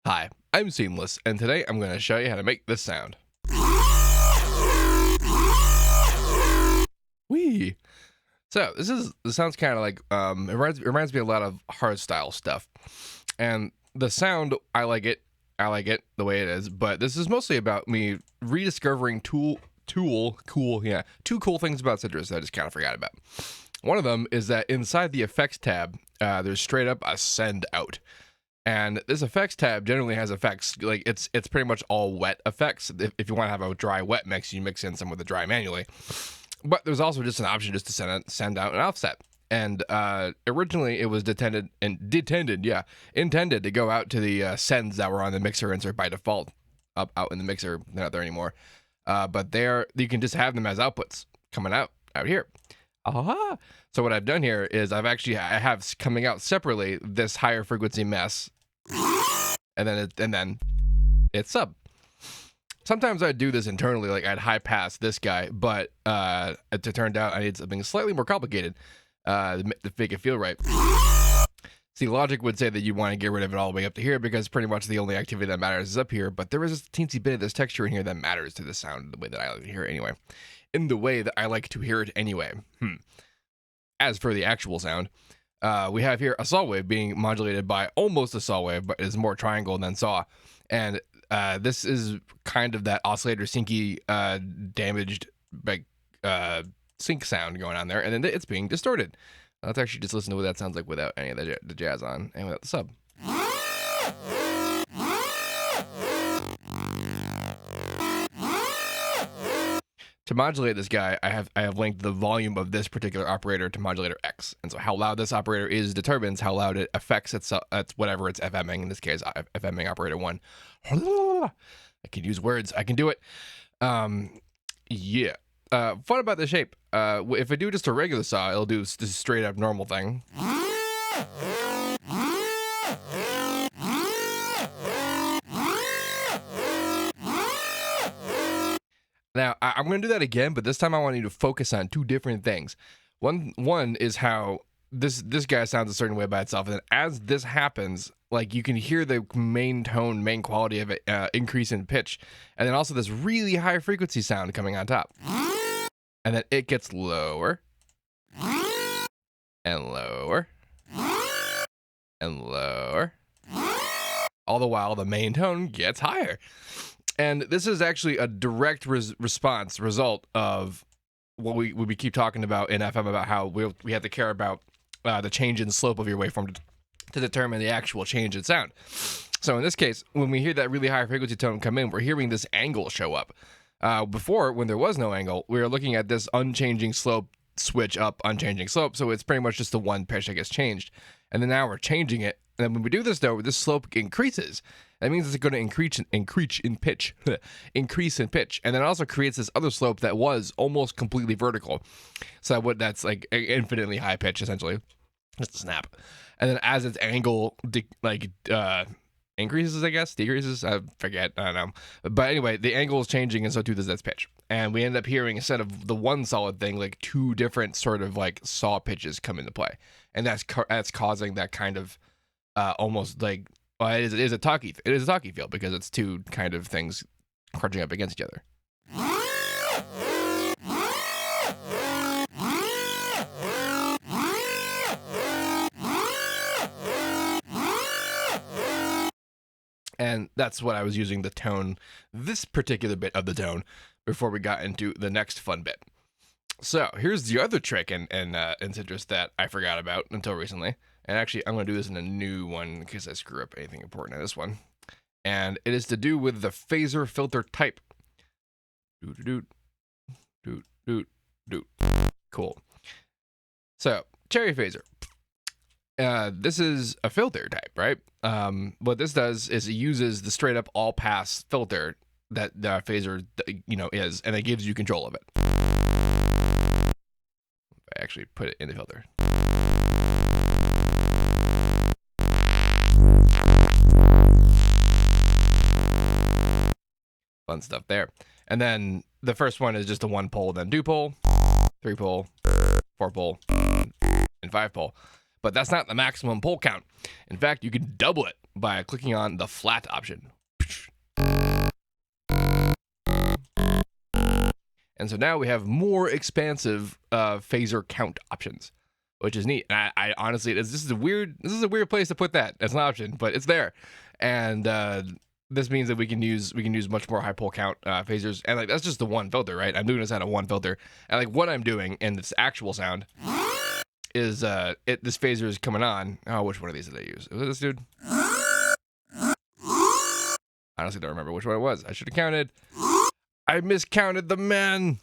Hi, I'm Seamless, and today I'm going to show you how to make this sound. Whee! So this sounds kind of like it reminds me a lot of hardstyle stuff, and the sound I like it the way it is. But this is mostly about me rediscovering two cool things about Sytrus that I just kind of forgot about. One of them is that inside the effects tab, there's straight up a send out. And this effects tab generally has effects, like it's pretty much all wet effects. If you want to have a dry wet mix, you mix in some with the dry manually. But there's also just an option just to send out an offset. And originally it was intended to go out to the sends that were on the mixer insert by default, out in the mixer. They're not there anymore. But you can just have them as outputs coming out here. Aha! So what I've done here is I have coming out separately this higher frequency mess, and then it's sub. Sometimes I'd do this internally, like I'd high pass this guy, but it turned out I need something slightly more complicated to make it feel right. See, logic would say that you want to get rid of it all the way up to here because pretty much the only activity that matters is up here, but there is a teensy bit of this texture in here that matters to the sound the way that I like to hear it anyway. In the way that I like to hear it anyway. As for the actual sound, we have here a saw wave being modulated by almost a saw wave, but is more triangle than saw. And this is kind of that oscillator syncy damaged sync sound going on there, and then it's being distorted. Let's actually just listen to what that sounds like without any of the jazz on and without the sub. To modulate this guy, I have linked the volume of this particular operator to modulator X, and so how loud this operator is determines how loud it affects whatever it's FMing. In this case, FMing operator 1. I can use words. I can do it. Yeah. Fun about the shape. If I do just a regular saw, it'll do this straight up normal thing. Now, I'm going to do that again, but this time I want you to focus on two different things. One is how this guy sounds a certain way by itself, and then as this happens, like you can hear the main quality of it increase in pitch, and then also this really high frequency sound coming on top. And then it gets lower, and lower, and lower, all the while the main tone gets higher. And this is actually a direct result of what we keep talking about in FM about how we have to care about the change in slope of your waveform to determine the actual change in sound. So in this case, when we hear that really high frequency tone come in, we're hearing this angle show up. Before, when there was no angle, we were looking at this unchanging slope switch up, unchanging slope. So it's pretty much just the one pitch that gets changed. And then now we're changing it. And then when we do this, though, this slope increases. That means it's going to increase in pitch. Increase in pitch. And then it also creates this other slope that was almost completely vertical. So that's like infinitely high pitch, essentially. Just a snap. And then as its angle increases, I guess, decreases, I forget, I don't know. But anyway, the angle is changing, and so too does its pitch. And we end up hearing, instead of the one solid thing, like two different sort of like saw pitches come into play. And that's causing that kind of almost like, it is a talkie feel, because it's two kind of things crunching up against each other. And that's what I was using the tone, this particular bit of the tone, before we got into the next fun bit. So here's the other trick in Sytrus that I forgot about until recently. And actually, I'm going to do this in a new one in case I screw up anything important in this one. And it is to do with the phaser filter type. Cool. So, cherry phaser. This is a filter type, right? What this does is it uses the straight up all pass filter that the phaser, is, and it gives you control of it. I actually put it in the filter. Fun stuff there. And then the first one is just a 1 pole, then 2 pole, 3 pole, 4 pole, and 5 pole. But that's not the maximum pole count. In fact, you can double it. by clicking on the flat option. And so now we have more expansive phaser count options, which is neat. And I honestly, this is a weird place to put that as an option, but it's there. And this means that we can use much more high pole count phasers. And like, that's just the one filter, right? I'm doing this out of one filter. And like what I'm doing in this actual sound is this phaser is coming on. Oh, which one of these did I use? Was it this dude? I honestly don't remember which one it was. I should have counted. I miscounted the men.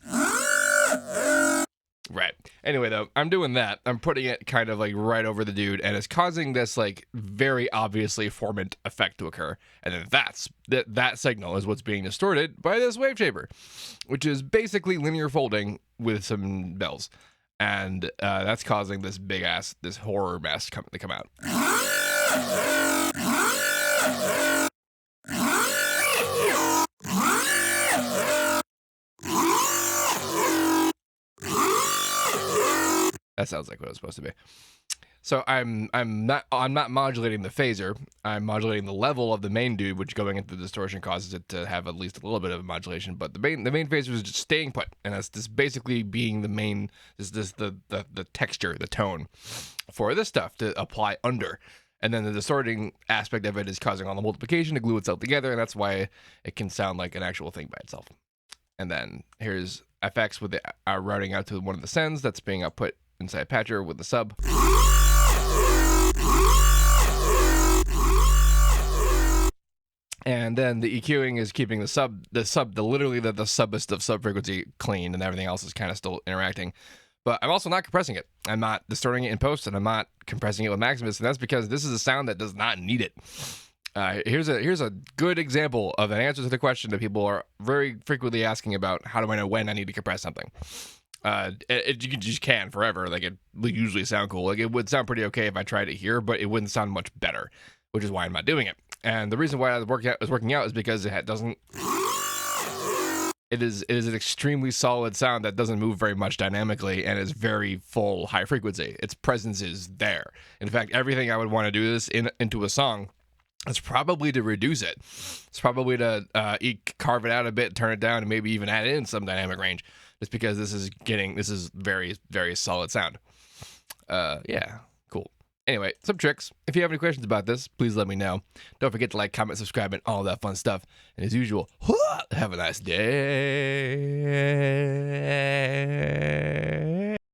Right. Anyway, though, I'm doing that. I'm putting it kind of like right over the dude, and it's causing this like very obviously formant effect to occur. And then that signal is what's being distorted by this wave shaper, which is basically linear folding with some bells. And that's causing this this horror mess to come out. That sounds like what it was supposed to be. So I'm not modulating the phaser. I'm modulating the level of the main dude, which going into the distortion causes it to have at least a little bit of modulation. But the main phaser is just staying put, and that's just basically being the main the texture, the tone for this stuff to apply under. And then the distorting aspect of it is causing all the multiplication to glue itself together, and that's why it can sound like an actual thing by itself. And then here's FX with the routing out to one of the sends that's being output inside Patcher with the sub. And then the EQing is keeping the subbest of sub frequency clean, and everything else is kind of still interacting. But I'm also not compressing it. I'm not distorting it in post, and I'm not compressing it with Maximus, and that's because this is a sound that does not need it. Here's a good example of an answer to the question that people are very frequently asking about: how do I know when I need to compress something? You just can forever. Like, it would usually sound cool. Like, it would sound pretty okay if I tried it here, but it wouldn't sound much better, which is why I'm not doing it. And the reason why it was working out is because it doesn't. It is an extremely solid sound that doesn't move very much dynamically and is very full high frequency. Its presence is there. In fact, everything I would want to do this into a song is probably to reduce it. It's probably to carve it out a bit, turn it down, and maybe even add in some dynamic range. Just because this is very, very solid sound. Yeah, cool. Anyway, some tricks. If you have any questions about this, please let me know. Don't forget to like, comment, subscribe, and all that fun stuff. And as usual, have a nice day.